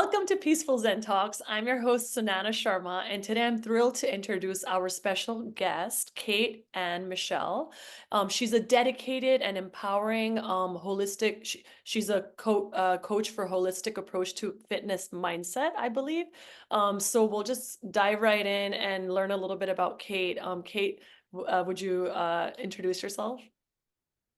Welcome to Peaceful Zen Talks. I'm your host, Sunana Sharma, and today I'm thrilled to introduce our special guest, Kait Ann Michelle. She's a dedicated and empowering holistic, she's a coach for holistic approach to fitness mindset, I believe. So we'll just dive right in and learn a little bit about Kait. Kait, would you introduce yourself?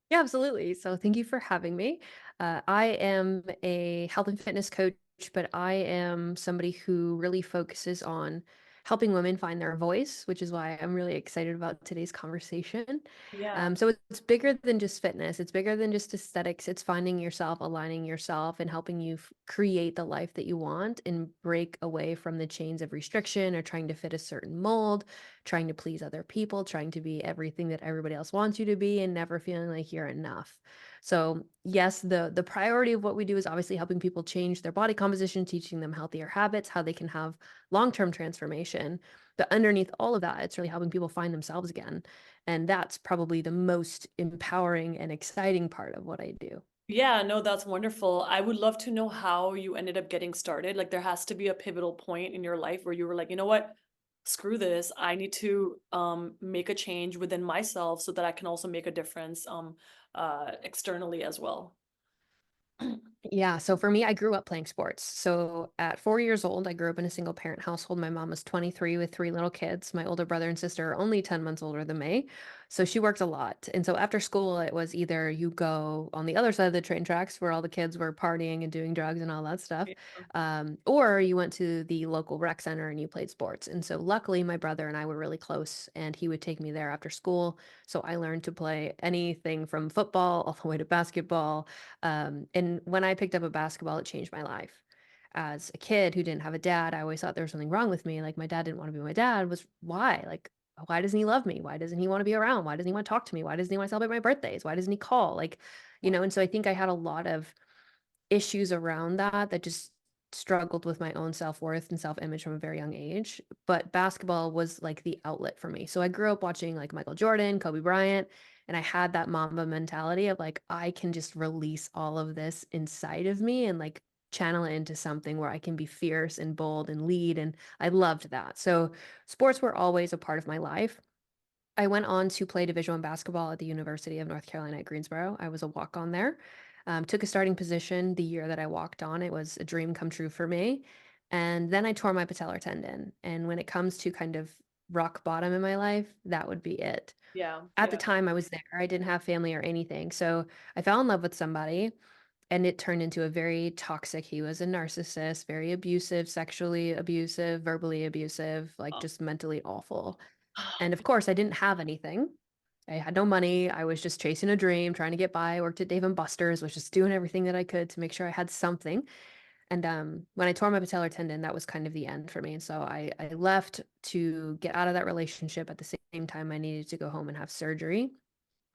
Yeah, absolutely. So thank you for having me. I am a health and fitness coach, but I am somebody who really focuses on helping women find their voice, which is why I'm really excited about today's conversation. Yeah. So it's bigger than just fitness. It's bigger than just aesthetics. It's finding yourself, aligning yourself, and helping you create the life that you want and break away from the chains of restriction or trying to fit a certain mold, trying to please other people, trying to be everything that everybody else wants you to be, and never feeling like you're enough. So, yes, the priority of what we do is obviously helping people change their body composition, teaching them healthier habits, how they can have long-term transformation. But underneath all of that, it's really helping people find themselves again. And that's probably the most empowering and exciting part of what I do. Yeah, no, that's wonderful. I would love to know how you ended up getting started. Like there has to be a pivotal point in your life where you were like, you know what? Screw this. I need to make a change within myself so that I can also make a difference externally as well. Yeah, so for me, I grew up playing sports. So at 4 years old, I grew up in a single parent household. My mom was 23 with three little kids. My older brother and sister are only 10 months older than me. So she worked a lot. And so after school, it was either you go on the other side of the train tracks where all the kids were partying and doing drugs and all that stuff, Yeah. or you went to the local rec center and you played sports. And so luckily, my brother and I were really close, and he would take me there after school. So I learned to play anything from football all the way to basketball, and when I picked up a basketball, it changed my life. As a kid who didn't have a dad, I always thought there was something wrong with me. Like my dad didn't want to be my dad. Was why? Like, why doesn't he love me? Why doesn't he want to be around? Why doesn't he want to talk to me? Why doesn't he want to celebrate my birthdays? Why doesn't he call? And so I think I had a lot of issues around that just struggled with my own self-worth and self-image from a very young age. But basketball was like the outlet for me. So I grew up watching like Michael Jordan, Kobe Bryant, and I had that Mamba mentality of like, I can just release all of this inside of me and like channel it into something where I can be fierce and bold and lead. And I loved that. So sports were always a part of my life. I went on to play Division I basketball at the University of North Carolina at Greensboro. I was a walk-on there. Took a starting position the year that I walked on. It was a dream come true for me. And then I tore my patellar tendon. And when it comes to kind of rock bottom in my life, that would be it. Yeah. At the Yeah. time I was there, I didn't have family or anything. So I fell in love with somebody, and it turned into a very toxic. He was a narcissist, very abusive, sexually abusive, verbally abusive, like Oh. just mentally awful. And of course, I didn't have anything. I had no money. I was just chasing a dream, trying to get by. I worked at Dave& Buster's, was just doing everything that I could to make sure I had something. And when I tore my patellar tendon, that was kind of the end for me. And so I left to get out of that relationship. At the same time, I needed to go home and have surgery.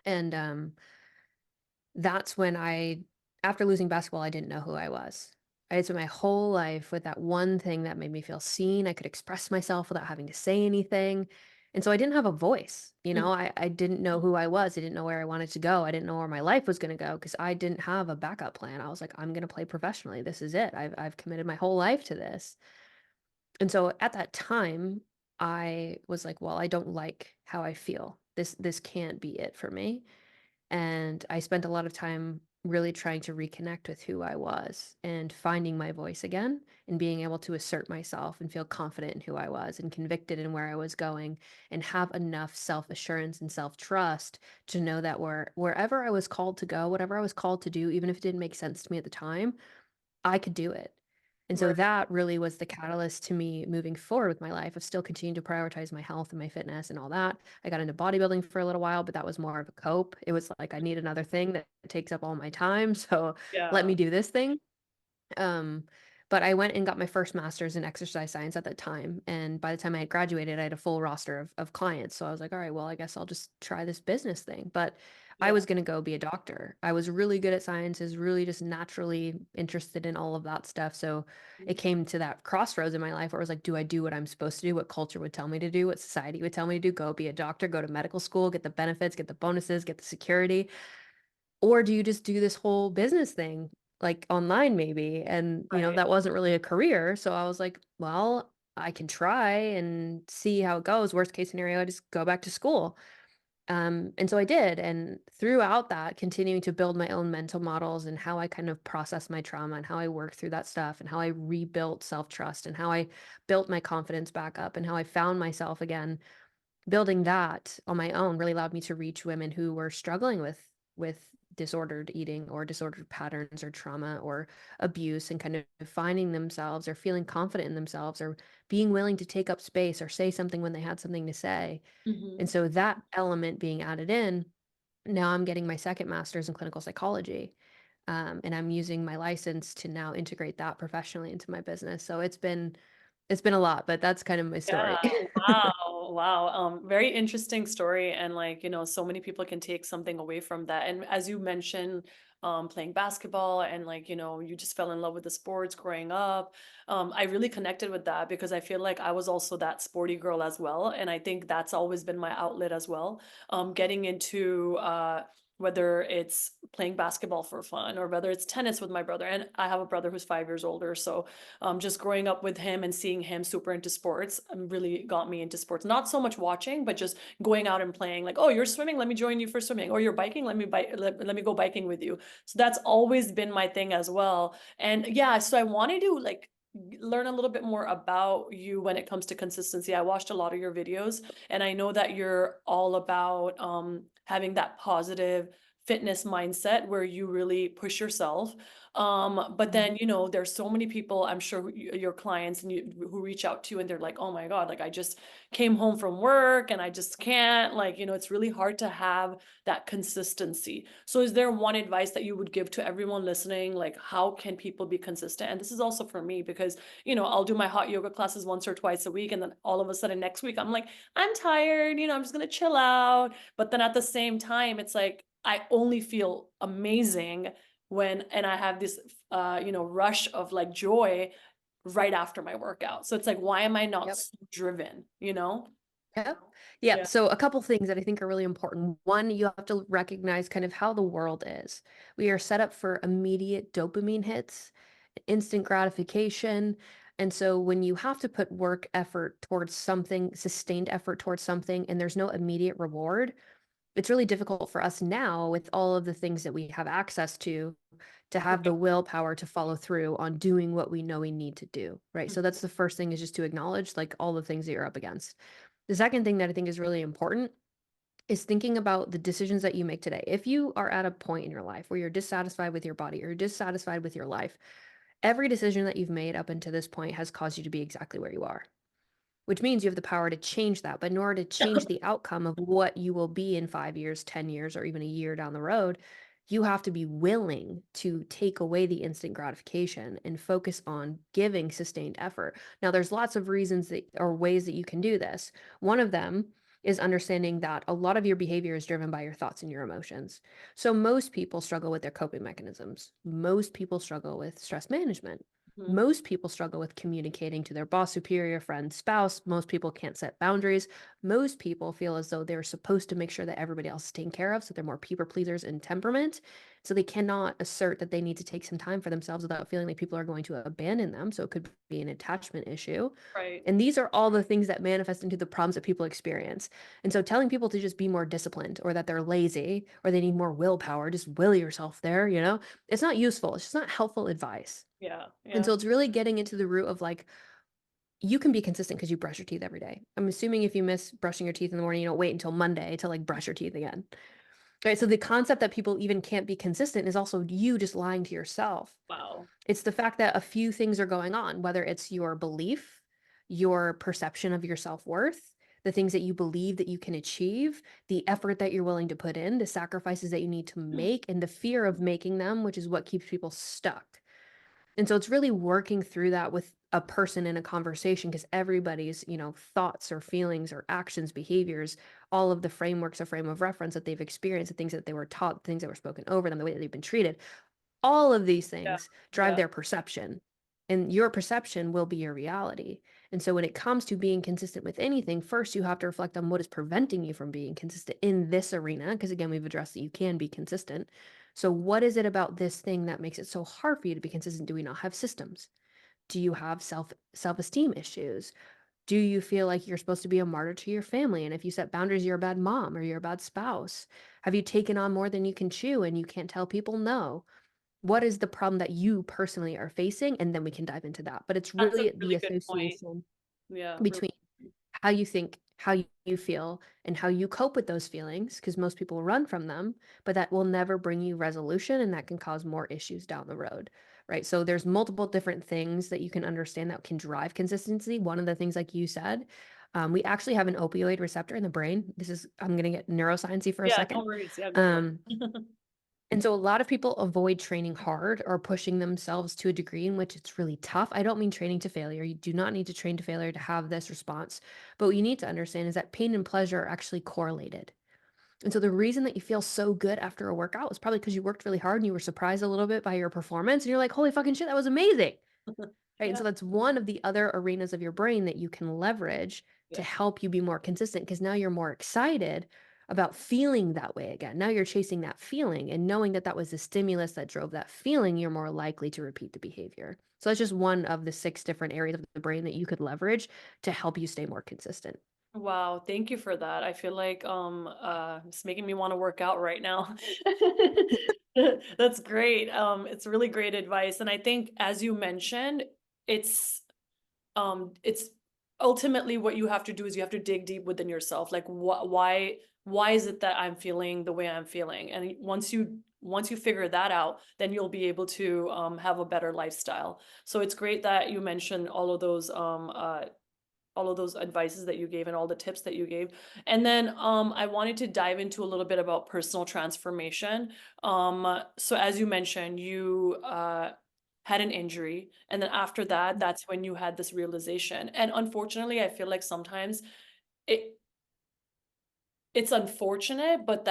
And that's when after losing basketball, I didn't know who I was. I had spent my whole life with that one thing that made me feel seen. I could express myself without having to say anything. And so I didn't have a voice. Mm. I didn't know who I was. I didn't know where I wanted to go. I didn't know where my life was going to go because I didn't have a backup plan. I was like, I'm going to play professionally. This is it. I've committed my whole life to this. And so at that time, I was like, well, I don't like how I feel. This can't be it for me. And I spent a lot of time really trying to reconnect with who I was and finding my voice again and being able to assert myself and feel confident in who I was and convicted in where I was going and have enough self-assurance and self-trust to know that wherever I was called to go, whatever I was called to do, even if it didn't make sense to me at the time, I could do it. And so Right. that really was the catalyst to me moving forward with my life of still continuing to prioritize my health and my fitness and all that. I got into bodybuilding for a little while, but that was more of a cope. It was like I need another thing that takes up all my time. So let Yeah. me do this thing. Um, but I went and got my first master's in exercise science at that time. And by the time I had graduated, I had a full roster of clients. So I was like, all right, well, I guess I'll just try this business thing. But I Yeah. was going to go be a doctor. I was really good at sciences, really just naturally interested in all of that stuff. So it came to that crossroads in my life where I was like, do I do what I'm supposed to do, what culture would tell me to do, what society would tell me to do, go be a doctor, go to medical school, get the benefits, get the bonuses, get the security? Or do you just do this whole business thing? like online maybe. And, Right. that wasn't really a career. So I was like, well, I can try and see how it goes. Worst case scenario, I just go back to school. And so I did. And throughout that, continuing to build my own mental models and how I kind of process my trauma and how I work through that stuff and how I rebuilt self trust and how I built my confidence back up and how I found myself again. Building that on my own really allowed me to reach women who were struggling with disordered eating or disordered patterns or trauma or abuse, and kind of finding themselves or feeling confident in themselves or being willing to take up space or say something when they had something to say. And Mhm. so that element being added in, now I'm getting my second master's in clinical psychology. And I'm using my license to now integrate that professionally into my business. So it's been a lot, but that's kind of my Yeah. story. Wow. Wow. Very interesting story. And like, so many people can take something away from that. And as you mentioned, playing basketball and like, you just fell in love with the sports growing up. I really connected with that because I feel like I was also that sporty girl as well. And I think that's always been my outlet as well. Getting into, whether it's playing basketball for fun or whether it's tennis with my brother. And I have a brother who's 5 years older. So just growing up with him and seeing him super into sports really got me into sports. Not so much watching, but just going out and playing. Like, oh, you're swimming, let me join you for swimming. Or you're biking, let me go biking with you. So that's always been my thing as well. And yeah, so I wanted to like learn a little bit more about you when it comes to consistency. I watched a lot of your videos and I know that you're all about having that positive fitness mindset where you really push yourself. But Mhm. then, there's so many people, I'm sure your clients and who reach out to you and they're like, oh my God, like I just came home from work and I just can't, like, it's really hard to have that consistency. So is there one advice that you would give to everyone listening? Like, how can people be consistent? And this is also for me because, I'll do my hot yoga classes once or twice a week. And then all of a sudden next week, I'm like, I'm tired, I'm just going to chill out. But then at the same time, it's like, I only feel amazing when and I have this rush of like joy right after my workout. So it's like why am I not Yep. so driven, you know? Yep. Yep. Yeah. So a couple things that I think are really important. One, you have to recognize kind of how the world is. We are set up for immediate dopamine hits, instant gratification. And so when you have to put work effort towards something, sustained effort towards something, and there's no immediate reward, it's really difficult for us now with all of the things that we have access to have the Right. willpower to follow through on doing what we know we need to do, right? So Mhm. that's the first thing, is just to acknowledge like all the things that you're up against. The second thing that I think is really important is thinking about the decisions that you make today. If you are at a point in your life where you're dissatisfied with your body or dissatisfied with your life, every decision that you've made up until this point has caused you to be exactly where you are, which means you have the power to change that. But in order to change the outcome of what you will be in 5 years, 10 years, or even a year down the road, you have to be willing to take away the instant gratification and focus on giving sustained effort. Now, there's lots of reasons that or ways that you can do this. One of them is understanding that a lot of your behavior is driven by your thoughts and your emotions. So most people struggle with their coping mechanisms. Most people struggle with stress management. Mhm. Most people struggle with communicating to their boss, superior, friend, spouse. Most people can't set boundaries. Most people feel as though they're supposed to make sure that everybody else is taken care of. So they're more people pleasers in temperament. So they cannot assert that they need to take some time for themselves without feeling like people are going to abandon them. So it could be an attachment issue. Right. And these are all the things that manifest into the problems that people experience. And so telling people to just be more disciplined or that they're lazy or they need more willpower, just will yourself there, it's not useful. It's just not helpful advice. Yeah. And Yeah. so it's really getting into the root of like, you can be consistent because you brush your teeth every day. I'm assuming if you miss brushing your teeth in the morning, you don't wait until Monday to like brush your teeth again. Right. So the concept that people even can't be consistent is also you just lying to yourself. Wow. It's the fact that a few things are going on, whether it's your belief, your perception of your self-worth, the things that you believe that you can achieve, the effort that you're willing to put in, the sacrifices that you need to make, and the fear of making them, which is what keeps people stuck. And so it's really working through that with a person in a conversation, because everybody's, thoughts or feelings or actions, behaviors, all of the frameworks or frame of reference that they've experienced, the things that they were taught, the things that were spoken over them, the way that they've been treated, all of these Yeah. things drive Yeah. their perception. And your perception will be your reality. And so when it comes to being consistent with anything, first you have to reflect on what is preventing you from being consistent in this arena. Because again, we've addressed that you can be consistent. So what is it about this thing that makes it so hard for you to be consistent? Do we not have systems? Do you have self-esteem issues? Do you feel like you're supposed to be a martyr to your family? And if you set boundaries, you're a bad mom or you're a bad spouse? Have you taken on more than you can chew and you can't tell people no? What is the problem that you personally are facing? And then we can dive into that. But it's That's a really the really good point. association Yeah, really. between how you think, how you feel, and how you cope with those feelings, because most people run from them, but that will never bring you resolution and that can cause more issues down the road, right? So there's multiple different things that you can understand that can drive consistency. One of the things, like you said, we actually have an opioid receptor in the brain. This is, I'm going to get neurosciencey for a Yeah, no second. worries. Yeah, go for Um, it. and so a lot of people avoid training hard or pushing themselves to a degree in which it's really tough. I don't mean training to failure. You do not need to train to failure to have this response. But what you need to understand is that pain and pleasure are actually correlated. And so the reason that you feel so good after a workout is probably because you worked really hard and you were surprised a little bit by your performance. And you're like, holy fucking shit, that was amazing. Right, and Yeah, so that's one of the other arenas of your brain that you can leverage to yeah. help you be more consistent because now you're more excited about feeling that way again. Now you're chasing that feeling and knowing that that was the stimulus that drove that feeling, you're more likely to repeat the behavior. So that's just one of the 6 different areas of the brain that you could leverage to help you stay more consistent. Wow, thank you for that. I feel like it's making me want to work out right now. That's great. It's really great advice. And I think as you mentioned, it's it's ultimately what you have to do is you have to dig deep within yourself. Like why is it that I'm feeling the way I'm feeling? And once you figure that out, then you'll be able to have a better lifestyle. So it's great that you mentioned all of those advices that you gave and all the tips that you gave. And then I wanted to dive into a little bit about personal transformation. So as you mentioned, you had an injury, and then after that, that's when you had this realization. And unfortunately, I feel like sometimes it it's unfortunate, but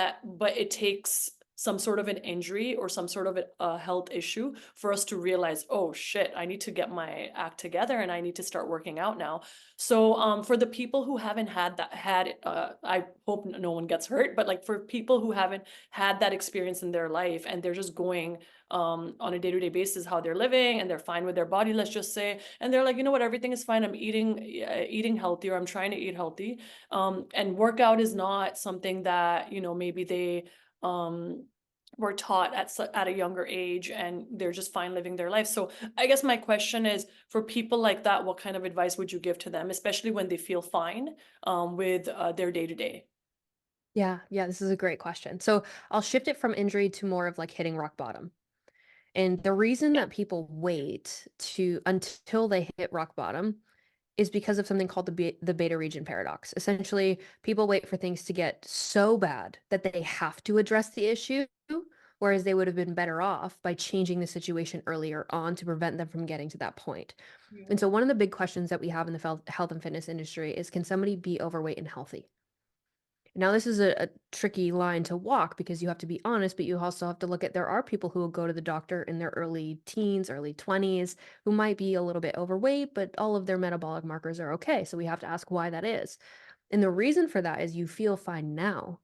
it takes some sort of an injury or some sort of a health issue for us to realize, "Oh, shit, I need to get my act together and I need to start working out now." So, for the people who haven't I hope no one gets hurt, but, like, for people who haven't had that experience in their life and they're just going, on a day-to-day basis how they're living and they're fine with their body, let's just say, and they're like, "You know what? Everything is fine. I'm eating healthy, or I'm trying to eat healthy." And workout is not something that, maybe they um were taught at a younger age and they're just fine living their life. So I guess my question is, for people like that, what kind of advice would you give to them, especially when they feel fine with their day to day? Yeah, yeah, this is a great question. So I'll shift it from injury to more of like hitting rock bottom. And the reason Yeah. that people wait to until they hit rock bottom is because of something called the beta region paradox. Essentially, people wait for things to get so bad that they have to address the issue, whereas they would have been better off by changing the situation earlier on to prevent them from getting to that point. And Yeah. so one of the big questions that we have in the health and fitness industry is, can somebody be overweight and healthy? Now, this is a tricky line to walk because you have to be honest, but you also have to look at, there are people who will go to the doctor in their early teens, early 20s, who might be a little bit overweight, but all of their metabolic markers are okay. So we have to ask why that is. And the reason for that is you feel fine now,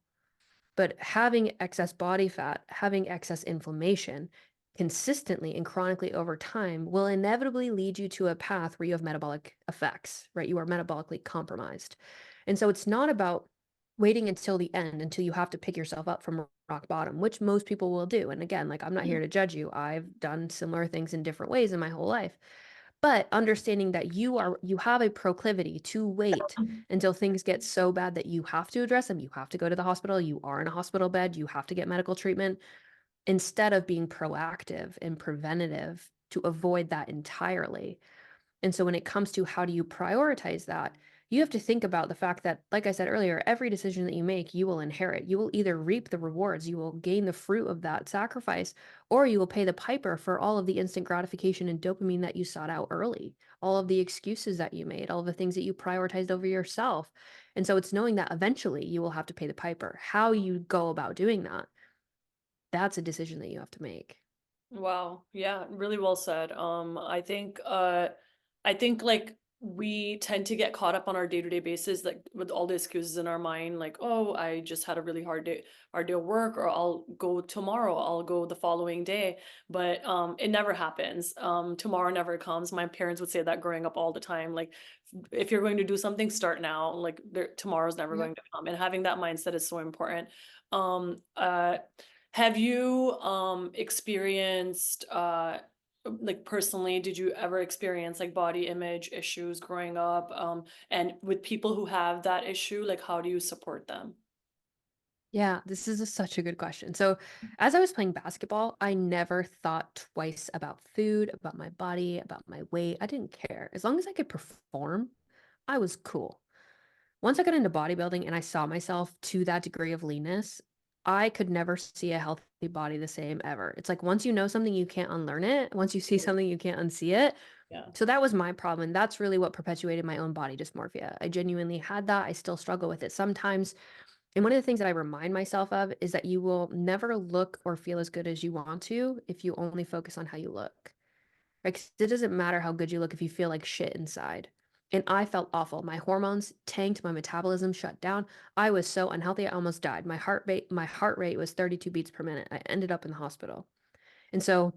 but having excess body fat, having excess inflammation consistently and chronically over time will inevitably lead you to a path where you have metabolic effects, right? You are metabolically compromised. And so it's not about waiting until the end, until you have to pick yourself up from rock bottom, which most people will do. And again, like, I'm not here to judge you. I've done similar things in different ways in my whole life. But understanding that you have a proclivity to wait until things get so bad that you have to address them, you have to go to the hospital, you are in a hospital bed, you have to get medical treatment, instead of being proactive and preventative to avoid that entirely. And so when it comes to how do you prioritize that, you have to think about the fact that, like I said earlier, every decision that you make, you will inherit. You will either reap the rewards, you will gain the fruit of that sacrifice, or you will pay the piper for all of the instant gratification and dopamine that you sought out early, all of the excuses that you made, all of the things that you prioritized over yourself. And so it's knowing that eventually you will have to pay the piper. How you go about doing that, that's a decision that you have to make. Wow. Yeah, really well said. I think like we tend to get caught up on our day-to-day basis, like with all the excuses in our mind, like, oh, I just had a really hard day of work, or I'll go tomorrow, I'll go the following day. But it never happens. Tomorrow never comes. My parents would say that growing up all the time. Like, if you're going to do something, start now. Like tomorrow's never Yep. going to come. And having that mindset is so important. Um, uh, have you experienced like personally, did you ever experience like body image issues growing up? And with people who have that issue, like how do you support them? Yeah, this is such a good question. So, as I was playing basketball, I never thought twice about food, about my body, about my weight. I didn't care. As long as I could perform, I was cool. Once I got into bodybuilding and I saw myself to that degree of leanness, I could never see a healthy body the same ever. It's like once you know something, you can't unlearn it. Once you see Mm. something, you can't unsee it. Yeah. So that was my problem. And that's really what perpetuated my own body dysmorphia. I genuinely had that. I still struggle with it sometimes. And one of the things that I remind myself of is that you will never look or feel as good as you want to if you only focus on how you look. Right? 'Cause it doesn't matter how good you look if you feel like shit inside. And I felt awful. My hormones tanked, my metabolism shut down. I was so unhealthy, I almost died. My heart rate was 32 beats per minute. I ended up in the hospital. And so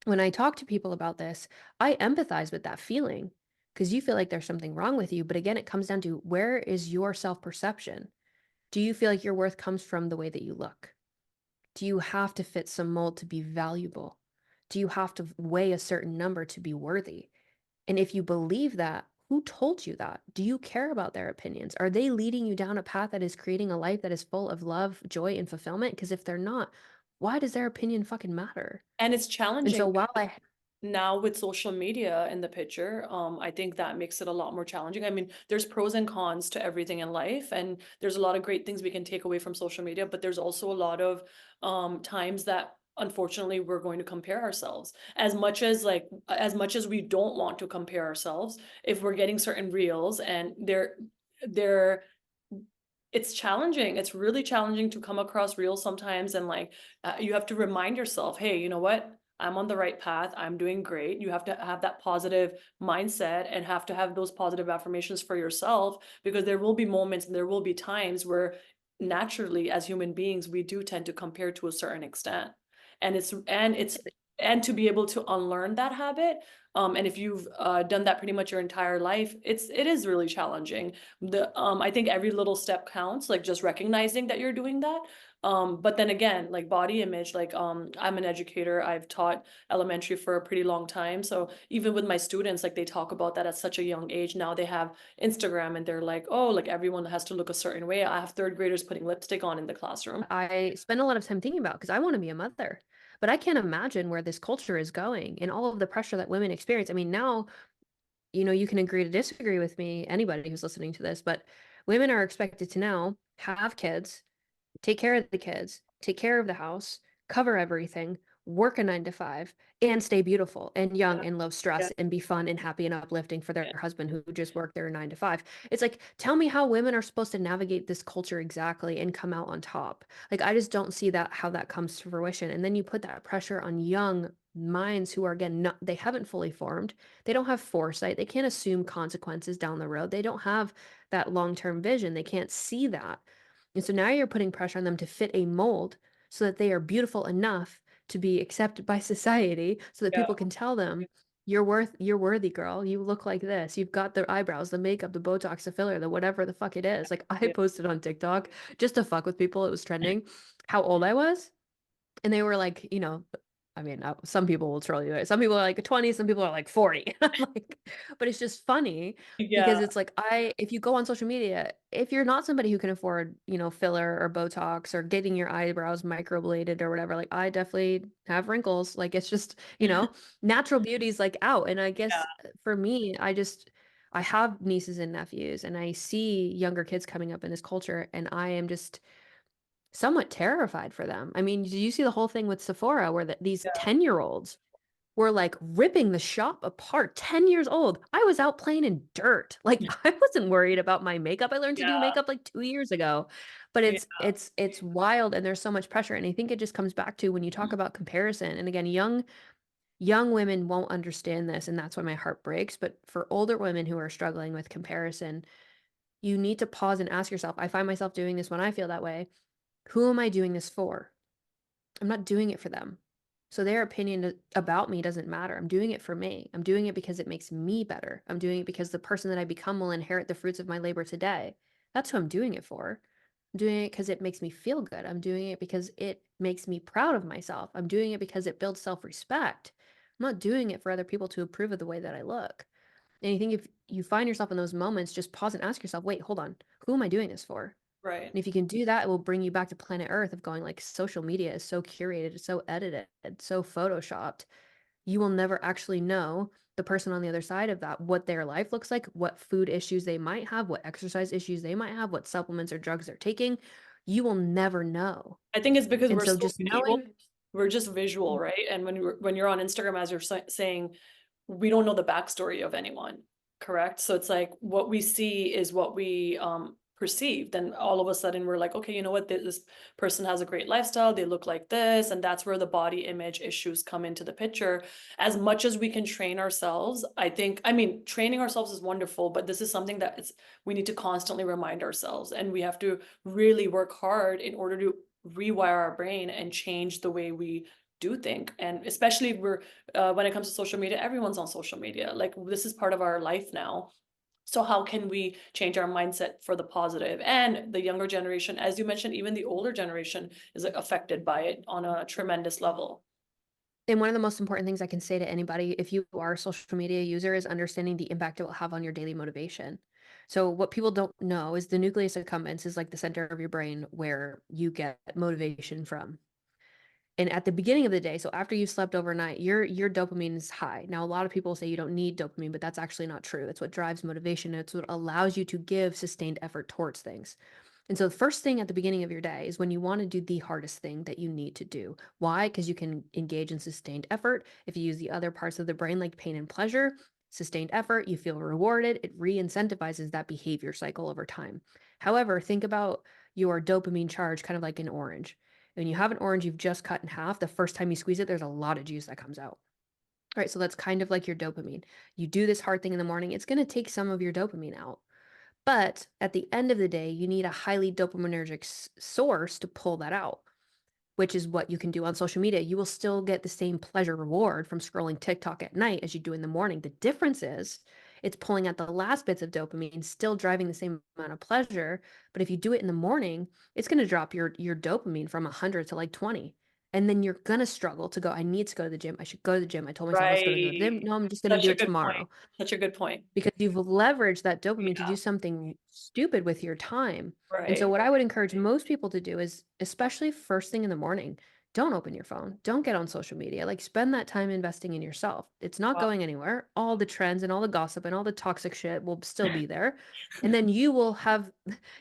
when I talk to people about this, I empathize with that feeling because you feel like there's something wrong with you. But again, it comes down to where is your self perception? Do you feel like your worth comes from the way that you look? Do you have to fit some mold to be valuable? Do you have to weigh a certain number to be worthy? And if you believe that, who told you that? Do you care about their opinions? Are they leading you down a path that is creating a life that is full of love, joy, and fulfillment? Because if they're not, why does their opinion fucking matter? And it's And challenging so while I now with social media in the picture. I think that makes it a lot more challenging. I mean, there's pros and cons to everything in life, and there's a lot of great things we can take away from social media, but there's also a lot of times that unfortunately we're going to compare ourselves. As much as we don't want to compare ourselves, if we're getting certain reels and they're it's challenging. It's really challenging to come across real sometimes, and like you have to remind yourself, hey, you know what? I'm on the right path. I'm doing great. You have to have that positive mindset and have to have those positive affirmations for yourself, because there will be moments and there will be times where naturally as human beings we do tend to compare to a certain extent. And to be able to unlearn that habit, and if you've done that pretty much your entire life, it is really challenging. I think every little step counts, like just recognizing that you're doing that. But then again, like body image, like I'm an educator. I've taught elementary for a pretty long time. So even with my students, like they talk about that at such a young age. Now they have Instagram and they're like, oh, like everyone has to look a certain way. I have third graders putting lipstick on in the classroom. I spend a lot of time thinking about because I want to be a mother. But I can't imagine where this culture is going and all of the pressure that women experience. I mean, now you can agree to disagree with me, anybody who's listening to this, but women are expected to now have kids, take care of the kids, take care of the house, cover everything, work a 9 to 5, and stay beautiful and young Yeah, and low yeah, stress and be fun and happy and uplifting for their yeah. husband who just worked their 9 to 5. It's like, tell me how women are supposed to navigate this culture exactly and come out on top. Like, I just don't see that how that comes to fruition. And then you put that pressure on young minds who are again not they haven't fully formed. They don't have foresight. They can't assume consequences down the road. They don't have that long-term vision. They can't see that. And so now you're putting pressure on them to fit a mold so that they are beautiful enough to be accepted by society so that Yeah. people can tell them, you're worthy, girl. You look like this. You've got the eyebrows, the makeup, the Botox, the filler, the whatever the fuck it is. Like I Yeah. posted on TikTok just to fuck with people. It was trending how old I was. And they were like, I mean, some people will troll you. Some people are like 20, some people are like 40. I'm like, but it's just funny because Yeah. it's like if you go on social media, if you're not somebody who can afford, filler or Botox or getting your eyebrows microbladed or whatever, like I definitely have wrinkles. Like it's just, natural beauty's like out. And I guess for me, I have nieces and nephews and I see younger kids coming up in this culture and I am just somewhat terrified for them. I mean, did you see the whole thing with Sephora where these Yeah. 10-year-olds were like ripping the shop apart? 10 years old. I was out playing in dirt. Like I wasn't worried about my makeup. I learned to do Yeah. makeup like 2 years ago. But Yeah. it's wild and there's so much pressure and I think it just comes back to when you talk about comparison and again, young Young women won't understand this, and that's why my heart breaks. But for older women who are struggling with comparison, you need to pause and ask yourself. I find myself doing this when I feel that way. Who am I doing this for? I'm not doing it for them. So their opinion about me doesn't matter. I'm doing it for me. I'm doing it because it makes me better. I'm doing it because the person that I become will inherit the fruits of my labor today. That's who I'm doing it for. I'm doing it because it makes me feel good. I'm doing it because it makes me proud of myself. I'm doing it because it builds self respect. I'm not doing it for other people to approve of the way that I look. And I think if you find yourself in those moments, just pause and ask yourself, wait, hold on. Who am I doing this for? Right. And if you can do that, it will bring you back to planet Earth of going like social media is so curated, it's so edited, so photoshopped. You will never actually know the person on the other side of that, what their life looks like, what food issues they might have, what exercise issues they might have, what supplements or drugs they're taking. You will never know. I think it's because And we're so so just visual. knowing. We're just visual, Mm. right? And when you're on Instagram, as you're saying, we don't know the backstory of anyone, correct? So it's like what we see is what we perceive. Then all of a sudden we're like, okay, you know what? This person has a great lifestyle. They look like this, and that's where the body image issues come into the picture. As much as we can train ourselves, I think, I mean, training ourselves is wonderful, but this is something that it's we need to constantly remind ourselves, and we have to really work hard in order to rewire our brain and change the way we do think. And especially when it comes to social media, everyone's on social media, like this is part of our life now. So how can we change our mindset for the positive? And the younger generation, as you mentioned, even the older generation is like, affected by it on a tremendous level. And one of the most important things I can say to anybody, if you are a social media user, is understanding the impact it will have on your daily motivation. So, what people don't know is the nucleus accumbens is like the center of your brain where you get motivation from. And at the beginning of the day, so after you've slept overnight, your dopamine is high. Now, a lot of people say you don't need dopamine, but that's actually not true. It's what drives motivation. It's what allows you to give sustained effort towards things. And so the first thing at the beginning of your day is when you want to do the hardest thing that you need to do. Why? Because you can engage in sustained effort. If you use the other parts of the brain like pain and pleasure, sustained effort, you feel rewarded. It re-incentivizes that behavior cycle over time. However, think about your dopamine charge kind of like an orange. When you have an orange you've just cut in half, the first time you squeeze it, there's a lot of juice that comes out. All right, so that's kind of like your dopamine. You do this hard thing in the morning, it's going to take some of your dopamine out. But at the end of the day, you need a highly dopaminergic source to pull that out, which is what you can do on social media. You will still get the same pleasure reward from scrolling TikTok at night as you do in the morning. The difference is it's pulling out the last bits of dopamine, still driving the same amount of pleasure. But if you do it in the morning, it's going to drop your dopamine from 100 to like 20. And then you're going to struggle to go, I need to go to the gym. I should go to the gym. I told myself I was going to go to the gym. Right. No, I'm just going to Such do a it good point. tomorrow Such a good point. because you've leveraged that dopamine to do Yeah. something stupid with your time. And so Right. what I would encourage most people to do is, especially first thing in the morning, don't open your phone. Don't get on social media. Like spend that time investing in yourself. It's not Wow. going anywhere. All the trends and all the gossip and all the toxic shit will still be there. And then you will have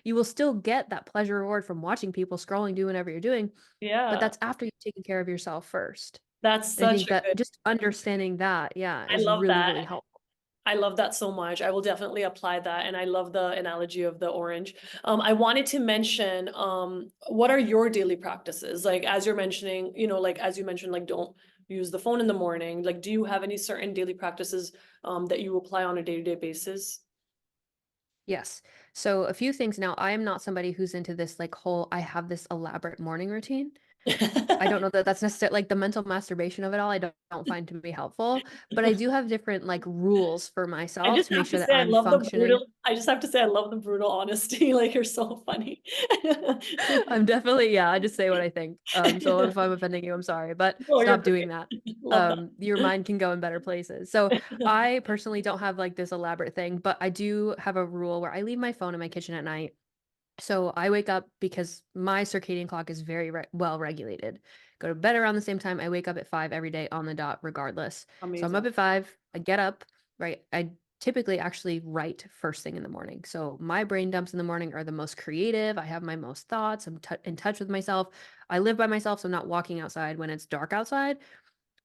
you will still get that pleasure reward from watching people scrolling, do whatever you're doing, but Yeah. that's after you've taken care of yourself first. That's And I such think a that good, just understanding that, yeah, I is love really, that. really helpful. I love that so much. I will definitely apply that. And I love the analogy of the orange. I wanted to mention, what are your daily practices? Like, as you're mentioning, like, as you mentioned, like, don't use the phone in the morning. Like, do you have any certain daily practices, that you apply on a day-to-day basis? Yes. So a few things now, I am not somebody who's into this like whole I have this elaborate morning routine. I don't know that that's necessarily like the mental masturbation of it all. I don't find to be helpful, but I do have different like rules for I myself just to make have to sure that say, I'm functioning. I just have to say, I love the brutal honesty. Like, you're so funny. I'm definitely, yeah, I just say what I think. So if I'm offending you, I'm sorry, but Oh, you're stop doing great. that. Love that. Your mind can go in better places. So I personally don't have like this elaborate thing, but I do have a rule where I leave my phone in my kitchen at night. So I wake up because my circadian clock is very well regulated. Go to bed around the same time. I wake up at 5 every day on the dot, regardless. So I'm Amazing. up at 5. I get up, right? I typically actually write first thing in the morning. So my brain dumps in the morning are the most creative. I have my most thoughts. I'm in touch with myself. I live by myself, so I'm not walking outside when it's dark outside.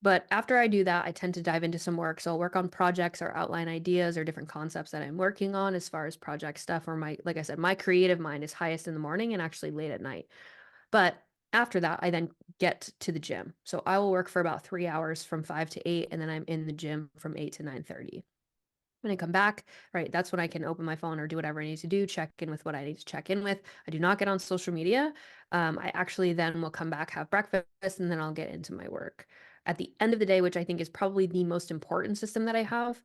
But after I do that, I tend to dive into some work. So I'll work on projects or outline ideas or different concepts that I'm working on as far as project stuff or like I said, my creative mind is highest in the morning and actually late at night. But After that, I then get to the gym. So I will work for about 3 hours from 5 to 8, and then I'm in the gym from 8 to 9:30. When I come back, right, that's when I can open my phone or do whatever I need to do, check in with what I need to check in with. I do not get on social media. I actually then will come back, have breakfast, and then I'll get into my work. At the end of the day, which I think is probably the most important system that I have,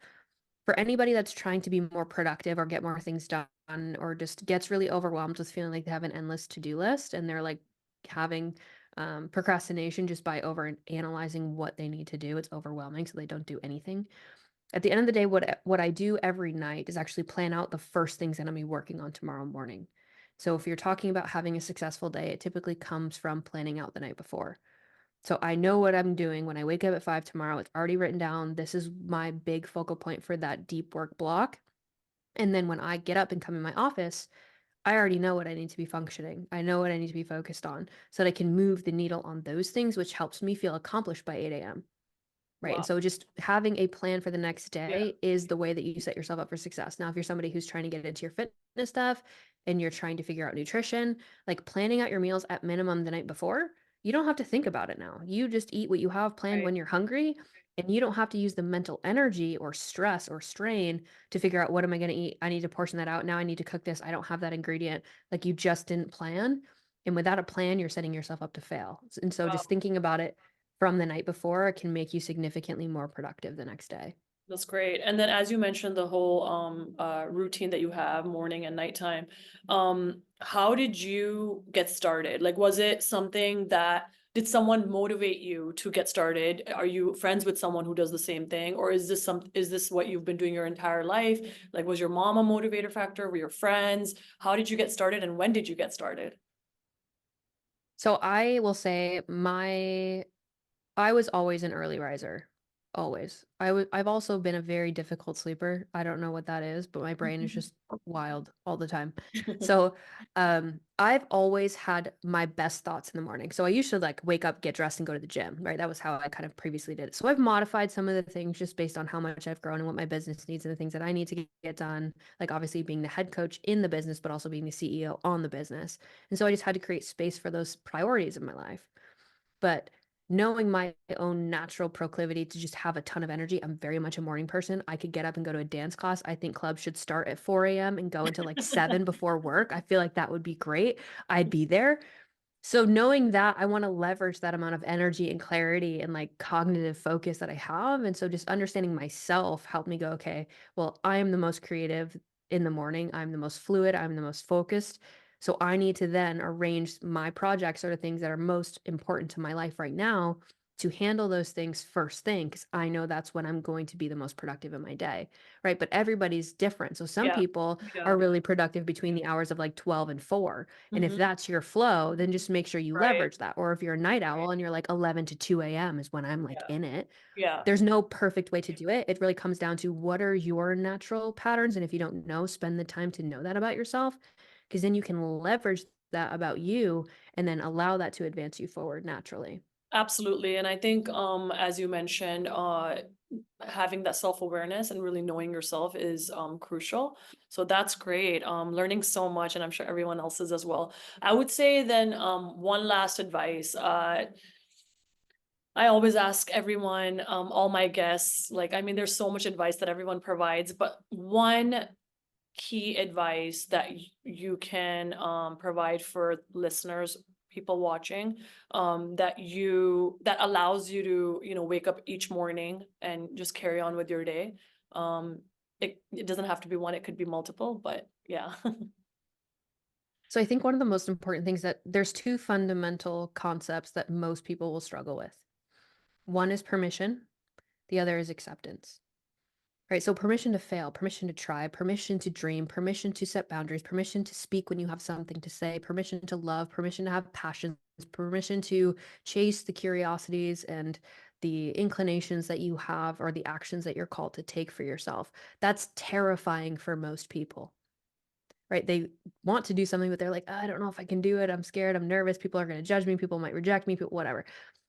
for anybody that's trying to be more productive or get more things done or just gets really overwhelmed with feeling like they have an endless to-do list and they're like having procrastination just by over analyzing what they need to do. It's overwhelming, so they don't do anything. At the end of the day, what I do every night is actually plan out the first things that I'm gonna be working on tomorrow morning. So if you're talking about having a successful day, it typically comes from planning out the night before. So I know what I'm doing when I wake up at 5 tomorrow. It's already written down. This is my big focal point for that deep work block. And then when I get up and come in my office, I already know what I need to be functioning. I know what I need to be focused on so that I can move the needle on those things, which helps me feel accomplished by 8 a.m. Right, and Wow. so just having a plan for the next Yeah. day is the way that you set yourself up for success. Now, if you're somebody who's trying to get into your fitness stuff and you're trying to figure out nutrition, like planning out your meals at minimum the night before, you don't have to think about it now. You just eat what you have planned Right. when you're hungry, and you don't have to use the mental energy or stress or strain to figure out what am I going to eat? I need to portion that out. Now I need to cook this. I don't have that ingredient. Like you just didn't plan. And without a plan, you're setting yourself up to fail. And so Wow. just thinking about it from the night before can make you significantly more productive the next day. That's great. And then as you mentioned, the whole routine that you have morning and nighttime, how did you get started? Like, was it something that did someone motivate you to get started? Are you friends with someone who does the same thing? Or is this what you've been doing your entire life? Like, was your mom a motivator factor? Were your friends? How did you get started and when did you get started? So I will say I was always an early riser. Always. I've also been a very difficult sleeper. I don't know what that is, but my brain is just wild all the time. So, I've always had my best thoughts in the morning. So I used to like wake up, get dressed, and go to the gym, right? That was how I kind of previously did it. So I've modified some of the things just based on how much I've grown and what my business needs and the things that I need to get done. Like obviously being the head coach in the business, but also being the CEO on the business. And so I just had to create space for those priorities in my life. But knowing my own natural proclivity to just have a ton of energy, I'm very much a morning person. I could get up and go to a dance class. I think clubs should start at 4 a.m. and go until like 7 before work. I feel like that would be great. I'd be there. So knowing that, I want to leverage that amount of energy and clarity and like cognitive focus that I have. And so just understanding myself helped me go, okay, well, I am the most creative in the morning. I'm the most fluid. I'm the most focused. So I need to then arrange my projects or the things that are most important to my life right now to handle those things first thing because I know that's when I'm going to be the most productive in my day. Right. But everybody's different. So some Yeah. people Yeah. are really productive between the hours of like 12 and 4, and if Hmm. that's your flow, then just make sure you Right. leverage that. Or if you're a night owl Right. and you're like 11 to 2 a.m. is when I'm like Yeah. in it. Yeah. There's no perfect way to do it. It really comes down to what are your natural patterns. And if you don't know, spend the time to know that about yourself, because then you can leverage that about you and then allow that to advance you forward naturally. Absolutely. And I think, as you mentioned, having that self-awareness and really knowing yourself is crucial. So that's great. Learning so much, and I'm sure everyone else is as well. I would say then one last advice. I always ask everyone, all my guests, like, I mean, there's so much advice that everyone provides, but one key advice that you can provide for listeners, people watching, that allows you to, wake up each morning and just carry on with your day. um it doesn't have to be one, it could be multiple, but yeah. So I think one of the most important things that there's two fundamental concepts that most people will struggle with. One is permission, the other is acceptance. Right, so permission to fail, permission to try, permission to dream, permission to set boundaries, permission to speak when you have something to say, permission to love, permission to have passions, permission to chase the curiosities and the inclinations that you have or the actions that you're called to take for yourself. That's terrifying for most people, right? They want to do something, but they're like, I don't know if I can do it. I'm scared. I'm nervous. People are going to judge me. People might reject me, people, whatever.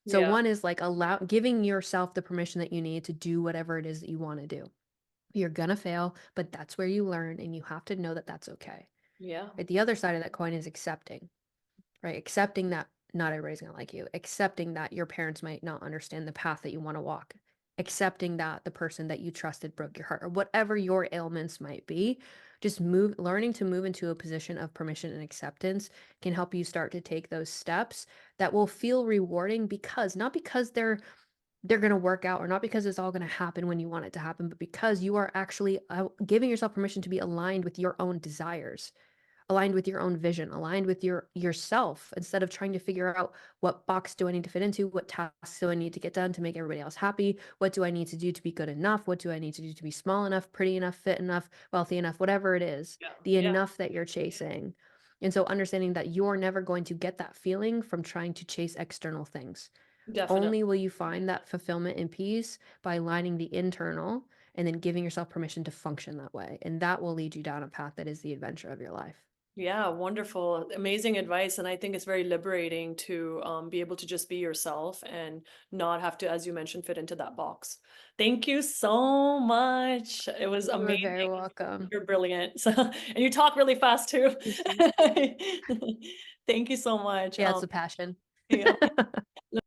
So Yeah. one is like giving yourself the permission that you need to do whatever it is that you want to do. You're gonna fail, but that's where you learn, and you have to know that that's okay. Yeah. Right? The other side of that coin is accepting, right? Accepting that not everybody's gonna like you, accepting that your parents might not understand the path that you wanna walk, accepting that the person that you trusted broke your heart, or whatever your ailments might be, just learning to move into a position of permission and acceptance can help you start to take those steps that will feel rewarding because not because they're gonna work out or not because it's all gonna happen when you want it to happen, but because you are actually, giving yourself permission to be aligned with your own desires, aligned with your own vision, aligned with yourself instead of trying to figure out what box do I need to fit into, what tasks do I need to get done to make everybody else happy, what do I need to do to be good enough, what do I need to do to be small enough, pretty enough, fit enough, wealthy enough, whatever it is, Yeah, the yeah, enough that you're chasing. And so understanding that you're never going to get that feeling from trying to chase external things. definitely. Only will you find that fulfillment and peace by aligning the internal and then giving yourself permission to function that way. And that will lead you down a path that is the adventure of your life. Yeah, wonderful. Amazing advice. And I think it's very liberating to be able to just be yourself and not have to, as you mentioned, fit into that box. Thank you so much. It was You are amazing. very welcome. You're brilliant. So, and you talk really fast too. Thank you. Thank you so much. Yeah, it's a passion. Yeah.